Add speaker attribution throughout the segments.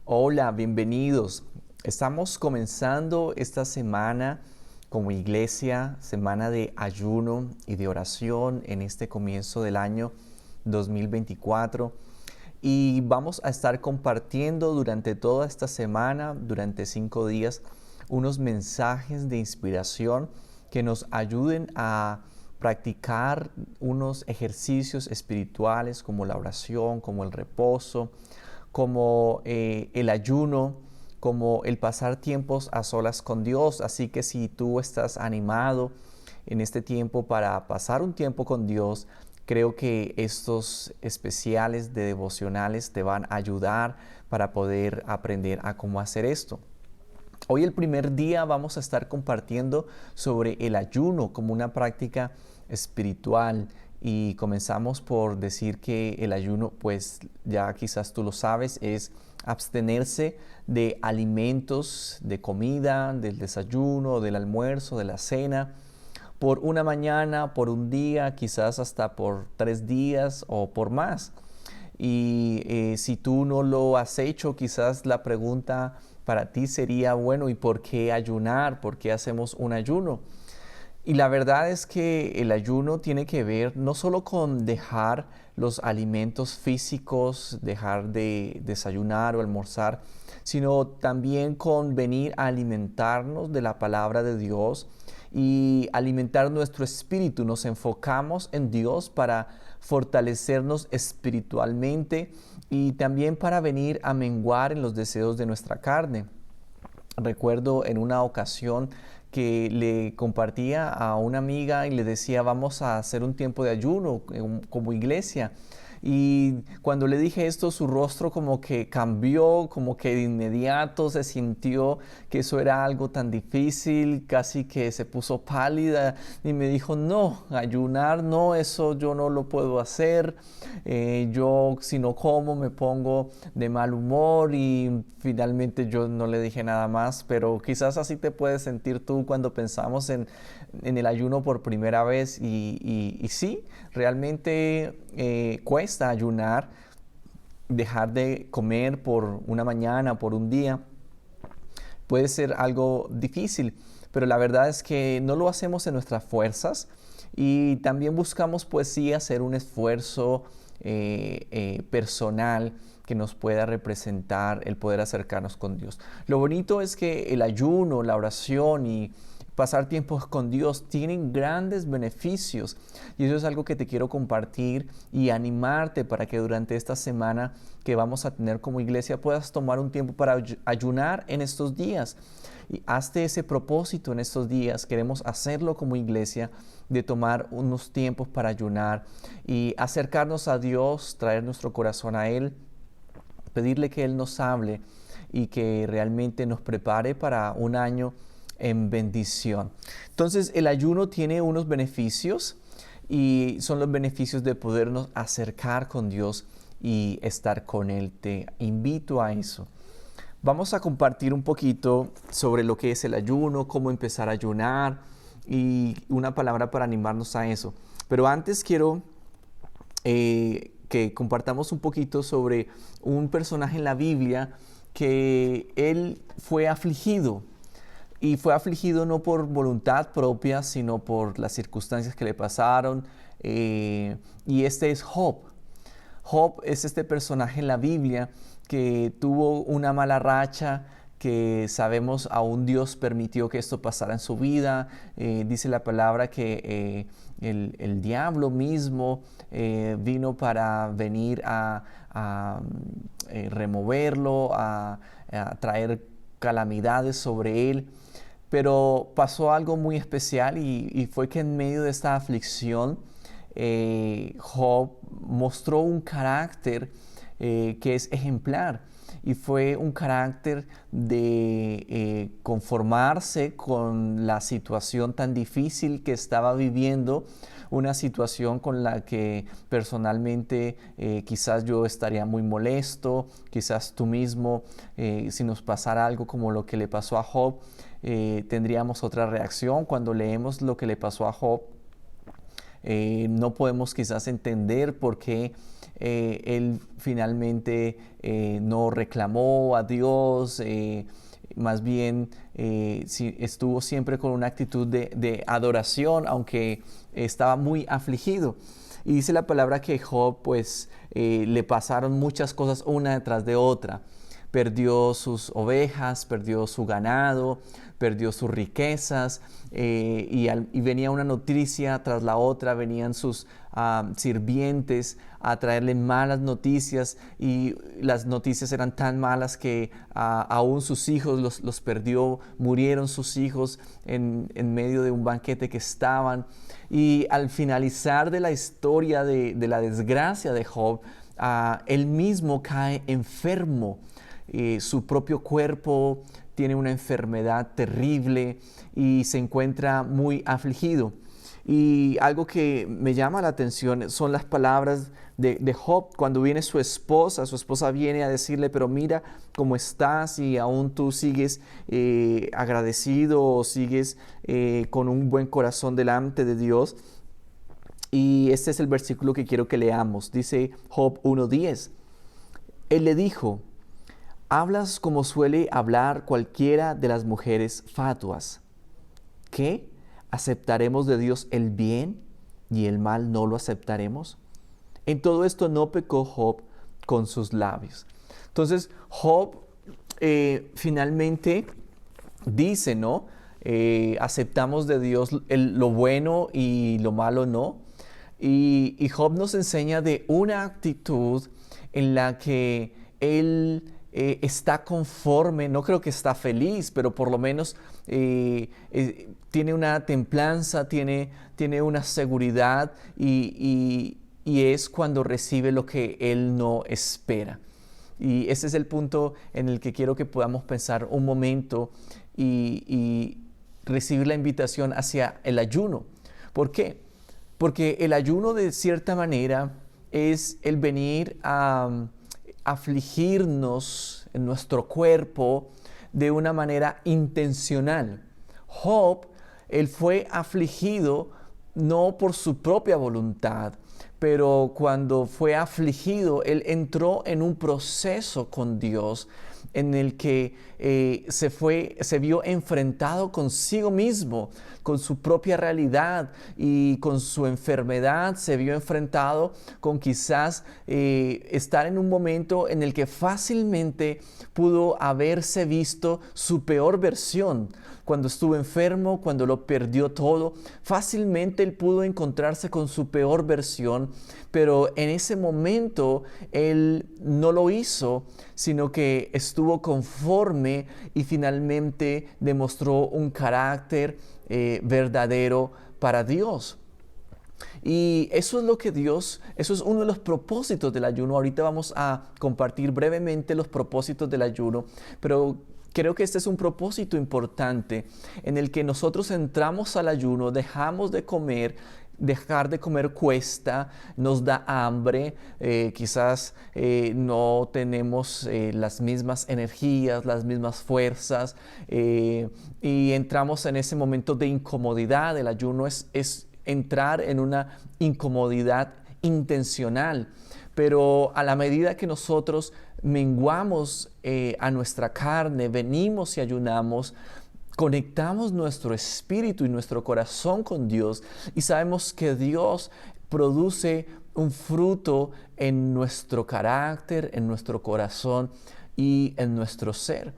Speaker 1: Hola, bienvenidos. Estamos comenzando esta semana como iglesia, semana de ayuno y de oración en este comienzo del año 2024. Y vamos a estar compartiendo durante toda esta semana, durante 5 días, unos mensajes de inspiración que nos ayuden a practicar unos ejercicios espirituales como la oración, como el reposo, como el ayuno, como el pasar tiempos a solas con Dios. Así que si tú estás animado en este tiempo para pasar un tiempo con Dios, creo que estos especiales de devocionales te van a ayudar para poder aprender a cómo hacer esto. Hoy el primer día vamos a estar compartiendo sobre el ayuno como una práctica espiritual y comenzamos por decir que el ayuno, pues ya quizás tú lo sabes, es abstenerse de alimentos, de comida, del desayuno, del almuerzo, de la cena, por una mañana, por un día, quizás hasta por 3 días o por más. Y si tú no lo has hecho, quizás la pregunta para ti sería, bueno, ¿y por qué ayunar? ¿Por qué hacemos un ayuno? Y la verdad es que el ayuno tiene que ver no solo con dejar los alimentos físicos, dejar de desayunar o almorzar, sino también con venir a alimentarnos de la palabra de Dios y alimentar nuestro espíritu. Nos enfocamos en Dios para fortalecernos espiritualmente y también para venir a menguar en los deseos de nuestra carne. Recuerdo en una ocasión que le compartía a una amiga y le decía, vamos a hacer un tiempo de ayuno como iglesia. Y cuando le dije esto, su rostro como que cambió, como que de inmediato se sintió que eso era algo tan difícil, casi que se puso pálida y me dijo, no, ayunar, no, eso yo no lo puedo hacer. Yo si no como me pongo de mal humor y finalmente yo no le dije nada más, pero quizás así te puedes sentir tú cuando pensamos en el ayuno por primera vez y sí, realmente cuesta ayunar, dejar de comer por una mañana, por un día, puede ser algo difícil, pero la verdad es que no lo hacemos en nuestras fuerzas y también buscamos pues sí hacer un esfuerzo personal que nos pueda representar el poder acercarnos con Dios. Lo bonito es que el ayuno, la oración y pasar tiempos con Dios tienen grandes beneficios y eso es algo que te quiero compartir y animarte para que durante esta semana que vamos a tener como iglesia puedas tomar un tiempo para ayunar en estos días y hazte ese propósito en estos días. Queremos hacerlo como iglesia, de tomar unos tiempos para ayunar y acercarnos a Dios, traer nuestro corazón a Él, pedirle que Él nos hable y que realmente nos prepare para un año en bendición. Entonces el ayuno tiene unos beneficios y son los beneficios de podernos acercar con Dios y estar con Él. Te invito a eso. Vamos a compartir un poquito sobre lo que es el ayuno, cómo empezar a ayunar y una palabra para animarnos a eso. Pero antes quiero que compartamos un poquito sobre un personaje en la Biblia que él fue afligido. Y fue afligido no por voluntad propia, sino por las circunstancias que le pasaron. Y este es Job. Job es este personaje en la Biblia que tuvo una mala racha, que sabemos aún Dios permitió que esto pasara en su vida. Dice la palabra que el diablo mismo vino para venir a removerlo, a traer calamidades sobre él. Pero pasó algo muy especial y fue que en medio de esta aflicción, Job mostró un carácter que es ejemplar y fue un carácter de conformarse con la situación tan difícil que estaba viviendo, una situación con la que personalmente quizás yo estaría muy molesto, quizás tú mismo, si nos pasara algo como lo que le pasó a Job, tendríamos otra reacción. Cuando leemos lo que le pasó a Job, no podemos quizás entender por qué él finalmente no reclamó a Dios, más bien estuvo siempre con una actitud de adoración, aunque estaba muy afligido. Y dice la palabra que Job, pues, le pasaron muchas cosas una detrás de otra. Perdió sus ovejas, perdió su ganado, perdió sus riquezas, y venía una noticia tras la otra, venían sus sirvientes a traerle malas noticias, y las noticias eran tan malas que aún sus hijos los perdió, murieron sus hijos en medio de un banquete que estaban. Y al finalizar de la historia de la desgracia de Job, él mismo cae enfermo. Su propio cuerpo tiene una enfermedad terrible y se encuentra muy afligido. Y algo que me llama la atención son las palabras de Job cuando viene su esposa viene a decirle, pero mira cómo estás y aún tú sigues agradecido o sigues con un buen corazón delante de Dios. Y este es el versículo que quiero que leamos. Dice Job 1:10. Él le dijo, hablas como suele hablar cualquiera de las mujeres fatuas. ¿Qué? ¿Aceptaremos de Dios el bien y el mal no lo aceptaremos? En todo esto no pecó Job con sus labios. Entonces Job finalmente dice, ¿no? Aceptamos de Dios lo bueno y lo malo no. Y Job nos enseña de una actitud en la que él está conforme, no creo que está feliz, pero por lo menos tiene una templanza, tiene una seguridad y es cuando recibe lo que él no espera. Y ese es el punto en el que quiero que podamos pensar un momento y recibir la invitación hacia el ayuno. ¿Por qué? Porque el ayuno de cierta manera es el venir a afligirnos en nuestro cuerpo de una manera intencional. Job, él fue afligido no por su propia voluntad, pero cuando fue afligido, él entró en un proceso con Dios en el que se vio enfrentado consigo mismo, con su propia realidad y con su enfermedad. Se vio enfrentado con quizás estar en un momento en el que fácilmente pudo haberse visto su peor versión. Cuando estuvo enfermo, cuando lo perdió todo, fácilmente él pudo encontrarse con su peor versión, pero en ese momento él no lo hizo, sino que estuvo conforme y finalmente demostró un carácter verdadero para Dios. Y eso es lo que eso es uno de los propósitos del ayuno. Ahorita vamos a compartir brevemente los propósitos del ayuno, pero creo que este es un propósito importante en el que nosotros entramos al ayuno, dejamos de comer. Dejar de comer cuesta, nos da hambre, quizás no tenemos las mismas energías, las mismas fuerzas, y entramos en ese momento de incomodidad. El ayuno es entrar en una incomodidad intencional, pero a la medida que nosotros menguamos a nuestra carne, venimos y ayunamos, conectamos nuestro espíritu y nuestro corazón con Dios y sabemos que Dios produce un fruto en nuestro carácter, en nuestro corazón y en nuestro ser.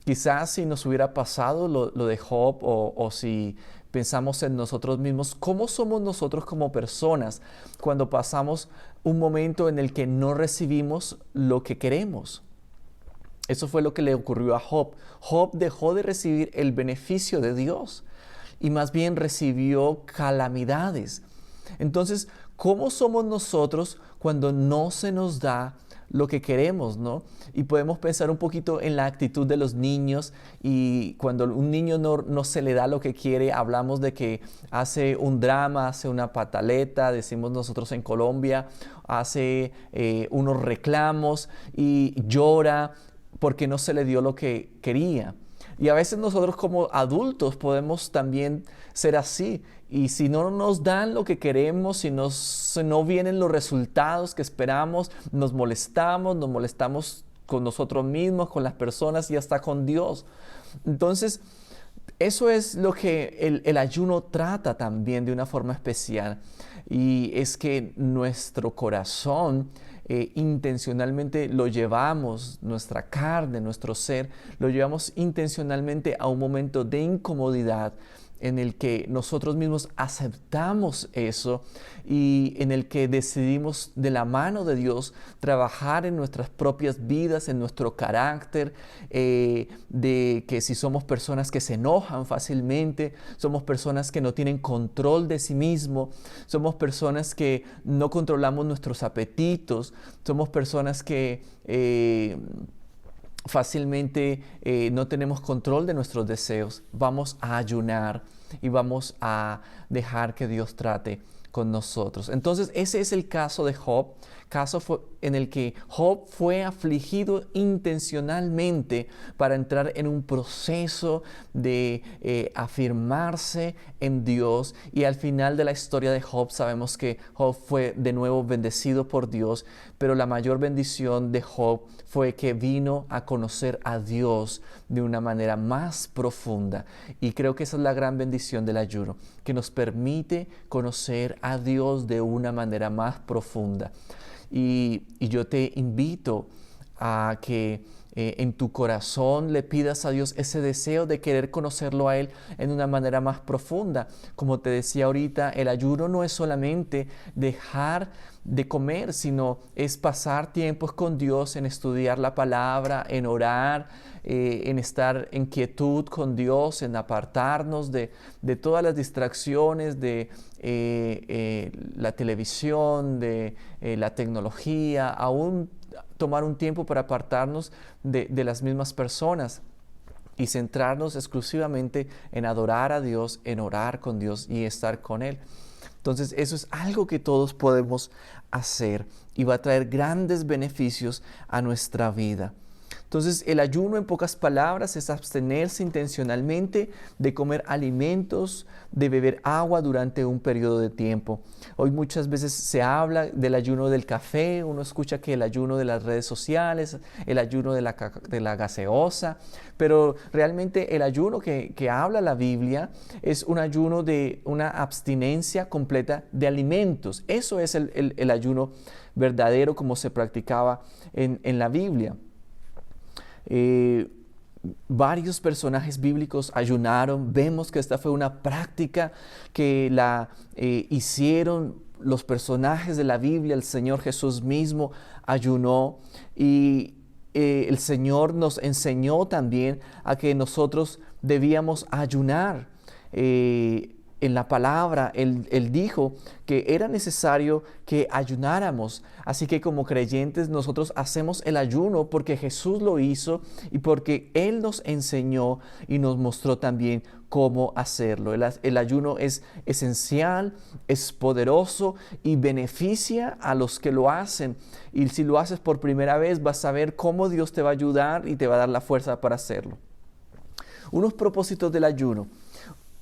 Speaker 1: Quizás si nos hubiera pasado lo de Job o si pensamos en nosotros mismos, ¿cómo somos nosotros como personas cuando pasamos un momento en el que no recibimos lo que queremos? Eso fue lo que le ocurrió a Job. Job dejó de recibir el beneficio de Dios y más bien recibió calamidades. Entonces, ¿cómo somos nosotros cuando no se nos da lo que queremos, ¿no? Y podemos pensar un poquito en la actitud de los niños, y cuando un niño no se le da lo que quiere, hablamos de que hace un drama, hace una pataleta, decimos nosotros en Colombia, hace unos reclamos y llora porque no se le dio lo que quería. Y a veces nosotros como adultos podemos también ser así y si no nos dan lo que queremos, si no vienen los resultados que esperamos, nos molestamos con nosotros mismos, con las personas y hasta con Dios. Entonces, eso es lo que el ayuno trata también de una forma especial, y es que nuestro corazón intencionalmente lo llevamos, nuestra carne, nuestro ser, lo llevamos intencionalmente a un momento de incomodidad en el que nosotros mismos aceptamos eso y en el que decidimos de la mano de Dios trabajar en nuestras propias vidas, en nuestro carácter, de que si somos personas que se enojan fácilmente, somos personas que no tienen control de sí mismo, somos personas que no controlamos nuestros apetitos, somos personas que fácilmente no tenemos control de nuestros deseos. Vamos a ayunar y vamos a dejar que Dios trate con nosotros. Entonces, ese es el caso de Job, en el que Job fue afligido intencionalmente para entrar en un proceso de afirmarse en Dios, y al final de la historia de Job sabemos que Job fue de nuevo bendecido por Dios, pero la mayor bendición de Job fue que vino a conocer a Dios de una manera más profunda, y creo que esa es la gran bendición del ayuno, que nos permite conocer a Dios de una manera más profunda. Y yo te invito a que en tu corazón le pidas a Dios ese deseo de querer conocerlo a Él en una manera más profunda. Como te decía ahorita, el ayuno no es solamente dejar de comer, sino es pasar tiempos con Dios, en estudiar la palabra, en orar, en estar en quietud con Dios, en apartarnos de todas las distracciones de la televisión, de la tecnología, aún tomar un tiempo para apartarnos de las mismas personas y centrarnos exclusivamente en adorar a Dios, en orar con Dios y estar con Él. Entonces, eso es algo que todos podemos hacer y va a traer grandes beneficios a nuestra vida. Entonces, el ayuno, en pocas palabras, es abstenerse intencionalmente de comer alimentos, de beber agua durante un periodo de tiempo. Hoy muchas veces se habla del ayuno del café, uno escucha que el ayuno de las redes sociales, el ayuno de la gaseosa, pero realmente el ayuno que habla la Biblia es un ayuno de una abstinencia completa de alimentos. Eso es el ayuno verdadero como se practicaba en la Biblia. Varios personajes bíblicos ayunaron. Vemos que esta fue una práctica que la hicieron los personajes de la Biblia. El Señor Jesús mismo ayunó, y el Señor nos enseñó también a que nosotros debíamos ayunar. En la palabra, Él dijo que era necesario que ayunáramos. Así que como creyentes nosotros hacemos el ayuno porque Jesús lo hizo y porque Él nos enseñó y nos mostró también cómo hacerlo. El ayuno es esencial, es poderoso y beneficia a los que lo hacen. Y si lo haces por primera vez, vas a ver cómo Dios te va a ayudar y te va a dar la fuerza para hacerlo. Unos propósitos del ayuno.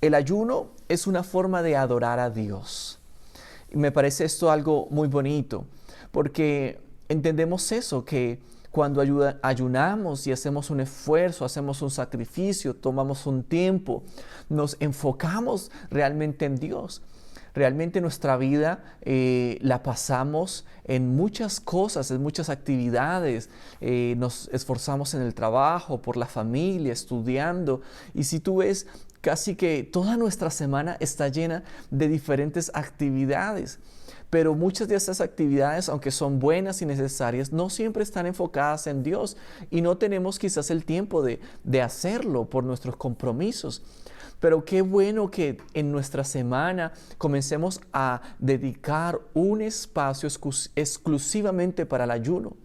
Speaker 1: El ayuno es una forma de adorar a Dios. Y me parece esto algo muy bonito, porque entendemos eso, que cuando ayunamos y hacemos un esfuerzo, hacemos un sacrificio, tomamos un tiempo, nos enfocamos realmente en Dios. Realmente nuestra vida la pasamos en muchas cosas, en muchas actividades. Nos esforzamos en el trabajo, por la familia, estudiando. Y si tú ves, casi que toda nuestra semana está llena de diferentes actividades. Pero muchas de esas actividades, aunque son buenas y necesarias, no siempre están enfocadas en Dios. Y no tenemos quizás el tiempo de hacerlo por nuestros compromisos. Pero qué bueno que en nuestra semana comencemos a dedicar un espacio exclusivamente para el ayuno.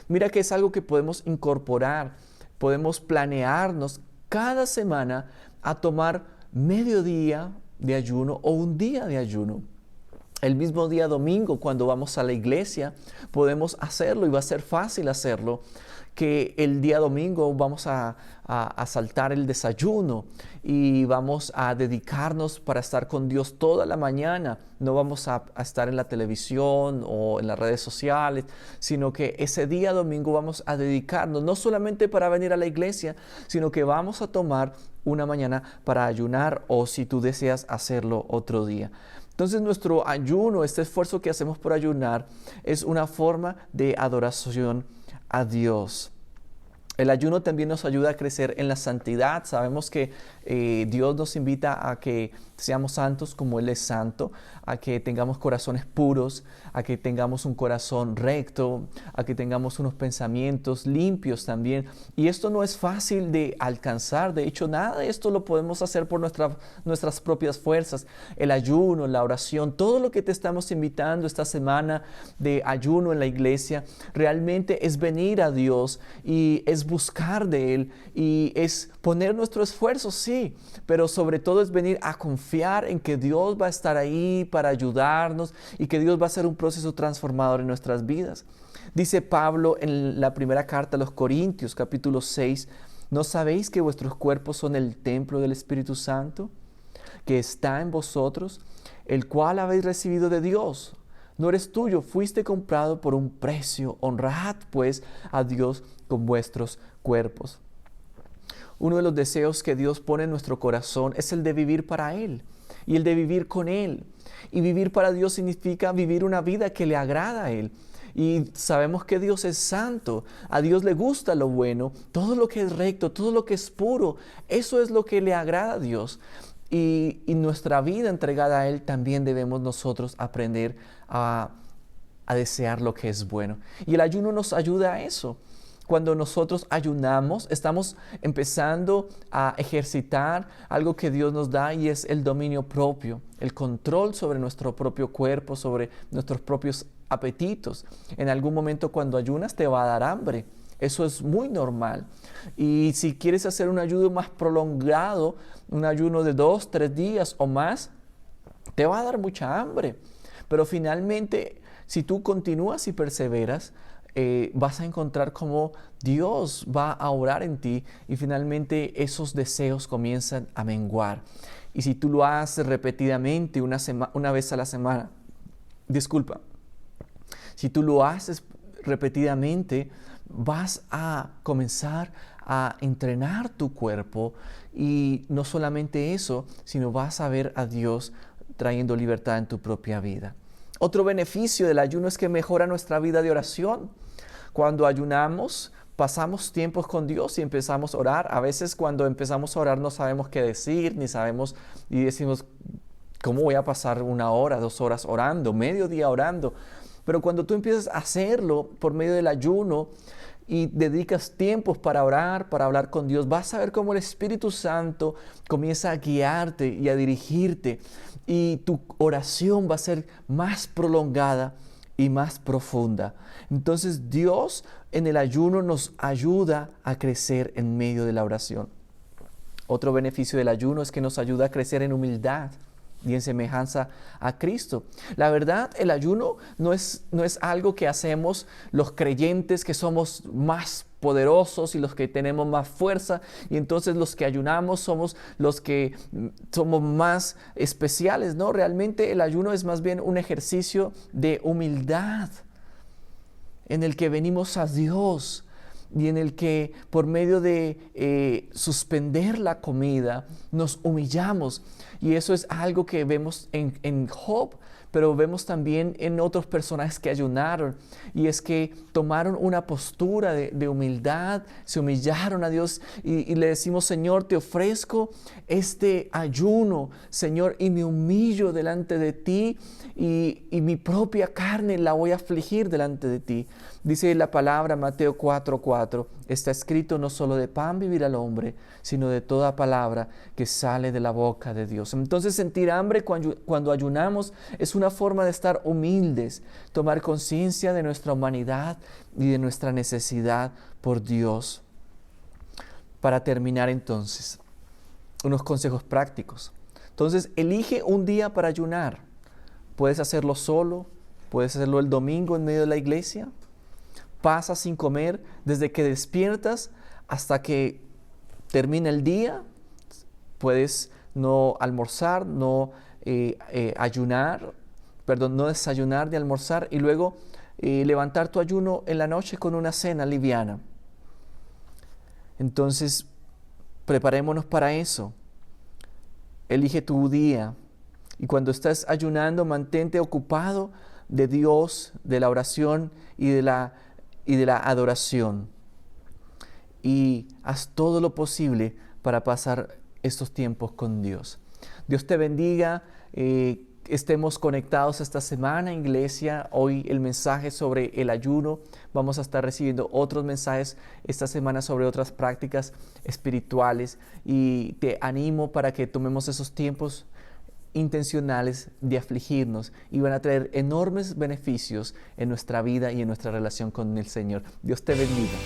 Speaker 1: Mira que es algo que podemos incorporar, podemos planearnos cada semana a tomar medio día de ayuno o un día de ayuno. El mismo día domingo, cuando vamos a la iglesia, podemos hacerlo y va a ser fácil hacerlo. Que el día domingo vamos a saltar el desayuno y vamos a dedicarnos para estar con Dios toda la mañana. No vamos a estar en la televisión o en las redes sociales, sino que ese día domingo vamos a dedicarnos no solamente para venir a la iglesia, sino que vamos a tomar una mañana para ayunar, o si tú deseas hacerlo otro día. Entonces nuestro ayuno, este esfuerzo que hacemos por ayunar, es una forma de adoración a Dios. El ayuno también nos ayuda a crecer en la santidad. Sabemos que Dios nos invita a que seamos santos como Él es santo, a que tengamos corazones puros, a que tengamos un corazón recto, a que tengamos unos pensamientos limpios también. Y esto no es fácil de alcanzar. De hecho, nada de esto lo podemos hacer por nuestras propias fuerzas. El ayuno, la oración, todo lo que te estamos invitando esta semana de ayuno en la iglesia, realmente es venir a Dios y es buscar de Él y es poner nuestro esfuerzo, sí, pero sobre todo es venir a confiar en que Dios va a estar ahí para ayudarnos y que Dios va a hacer un proceso transformador en nuestras vidas. Dice Pablo en la primera carta a los Corintios, capítulo 6, ¿no sabéis que vuestros cuerpos son el templo del Espíritu Santo, que está en vosotros, el cual habéis recibido de Dios? No eres tuyo, fuiste comprado por un precio. Honrad pues a Dios con vuestros cuerpos. Uno de los deseos que Dios pone en nuestro corazón es el de vivir para Él y el de vivir con Él. Y vivir para Dios significa vivir una vida que le agrada a Él. Y sabemos que Dios es santo, a Dios le gusta lo bueno, todo lo que es recto, todo lo que es puro, eso es lo que le agrada a Dios. Y nuestra vida entregada a Él también debemos nosotros aprender a desear lo que es bueno. Y el ayuno nos ayuda a eso. Cuando nosotros ayunamos, estamos empezando a ejercitar algo que Dios nos da, y es el dominio propio, el control sobre nuestro propio cuerpo, sobre nuestros propios apetitos. En algún momento cuando ayunas te va a dar hambre. Eso es muy normal. Y si quieres hacer un ayuno más prolongado, un ayuno de 2, 3 días o más, te va a dar mucha hambre. Pero finalmente, si tú continúas y perseveras, vas a encontrar cómo Dios va a obrar en ti y finalmente esos deseos comienzan a menguar. Y si tú lo haces repetidamente, una vez a la semana, si tú lo haces repetidamente, vas a comenzar a entrenar tu cuerpo, y no solamente eso, sino vas a ver a Dios trayendo libertad en tu propia vida. Otro beneficio del ayuno es que mejora nuestra vida de oración. Cuando ayunamos, pasamos tiempos con Dios y empezamos a orar. A veces cuando empezamos a orar no sabemos qué decir, ni sabemos, y decimos, ¿cómo voy a pasar 1 hora, 2 horas orando, medio día orando? Pero cuando tú empiezas a hacerlo por medio del ayuno y dedicas tiempos para orar, para hablar con Dios, vas a ver cómo el Espíritu Santo comienza a guiarte y a dirigirte, y tu oración va a ser más prolongada y más profunda. Entonces Dios en el ayuno nos ayuda a crecer en medio de la oración. Otro beneficio del ayuno es que nos ayuda a crecer en humildad y en semejanza a Cristo. La verdad, el ayuno no es algo que hacemos los creyentes que somos más poderosos y los que tenemos más fuerza, y entonces los que ayunamos somos los que somos más especiales. No, realmente el ayuno es más bien un ejercicio de humildad en el que venimos a Dios y en el que por medio de suspender la comida nos humillamos. Y eso es algo que vemos en Job, pero vemos también en otros personajes que ayunaron, y es que tomaron una postura de humildad, se humillaron a Dios y le decimos: Señor, te ofrezco este ayuno, Señor, y me humillo delante de ti, y mi propia carne la voy a afligir delante de ti. Dice la palabra, Mateo 4:4, está escrito: no solo de pan vivirá el hombre, sino de toda palabra que sale de la boca de Dios. Entonces, sentir hambre cuando ayunamos es una forma de estar humildes, tomar conciencia de nuestra humanidad y de nuestra necesidad por Dios. Para terminar entonces, unos consejos prácticos. Entonces, elige un día para ayunar. Puedes hacerlo solo, puedes hacerlo el domingo en medio de la iglesia. Pasa sin comer desde que despiertas hasta que termina el día. Puedes no almorzar, no no desayunar ni almorzar, y luego levantar tu ayuno en la noche con una cena liviana. Entonces, preparémonos para eso. Elige tu día, y cuando estés ayunando, mantente ocupado de Dios, de la oración y de la adoración. Y haz todo lo posible para pasar estos tiempos con Dios. Dios te bendiga. Estemos conectados esta semana, iglesia. Hoy el mensaje sobre el ayuno. Vamos a estar recibiendo otros mensajes esta semana sobre otras prácticas espirituales. Y te animo para que tomemos esos tiempos intencionales de afligirnos, y van a traer enormes beneficios en nuestra vida y en nuestra relación con el Señor. Dios te bendiga.